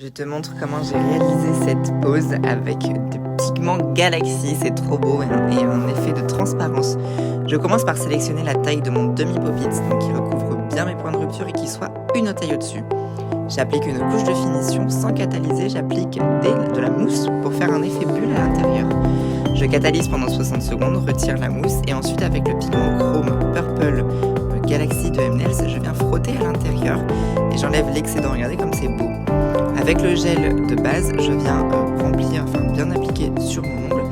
Je te montre comment j'ai réalisé cette pose avec des pigments Galaxy, c'est trop beau et un effet de transparence. Je commence par sélectionner la taille de mon demi-pop-it, donc qui recouvre bien mes points de rupture et qui soit une taille au-dessus. J'applique une couche de finition sans catalyser, j'applique de la mousse pour faire un effet bulle à l'intérieur. Je catalyse pendant 60 secondes, retire la mousse et ensuite avec le pigment chrome Purple Galaxy de M-Nails, je viens frotter à l'intérieur et j'enlève l'excédent, regardez comme c'est beau. Avec le gel de base, je viens bien appliquer sur mon ongle.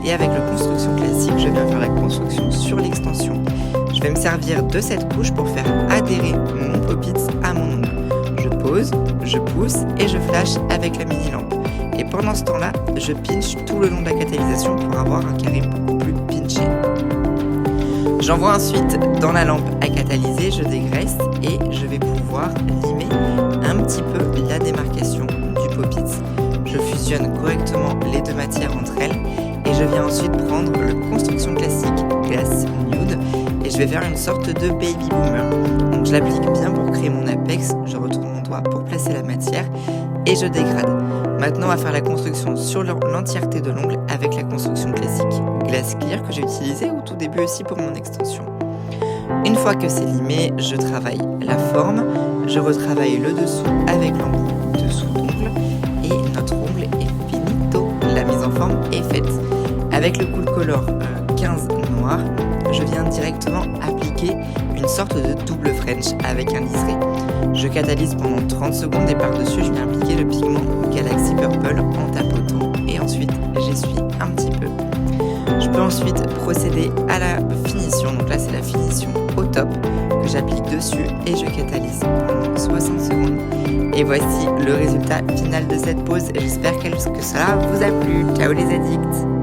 Et avec la construction classique, je viens faire la construction sur l'extension. Je vais me servir de cette couche pour faire adhérer mon pop-it à mon ongle. Je pose, je pousse et je flash avec la mini lampe. Et pendant ce temps-là, je pinch tout le long de la catalysation pour avoir un carré beaucoup plus pinché. J'envoie ensuite dans la lampe à catalyser, je dégraisse et je vais pouvoir limer un petit peu la démarcation du pop-it. Je fusionne correctement les deux matières entre elles et je viens ensuite prendre le construction classique Glass Nude et je vais faire une sorte de baby boomer. Donc je l'applique bien pour créer mon apex, je retourne mon doigt pour placer la matière et je dégrade. Maintenant, on va faire la construction sur l'entièreté de l'ongle avec la construction classique Glass Clear que j'ai utilisée au tout début aussi pour mon extension. Une fois que c'est limé, je travaille la forme, je retravaille le dessous avec l'embout dessous d'ongle et notre ongle est finito. La mise en forme est faite. Avec le Cool Color 15 noir, je viens directement appliquer une sorte de double French avec un liseré. Je catalyse pendant 30 secondes et par-dessus, je viens appliquer le pigment Galaxy Purple en tapotant et ensuite j'essuie un petit peu. Je peux ensuite procéder à la finition, donc là c'est la finition au top que j'applique dessus et je catalyse pendant 60 secondes. Et voici le résultat final de cette pose, j'espère que cela vous a plu. Ciao les addicts!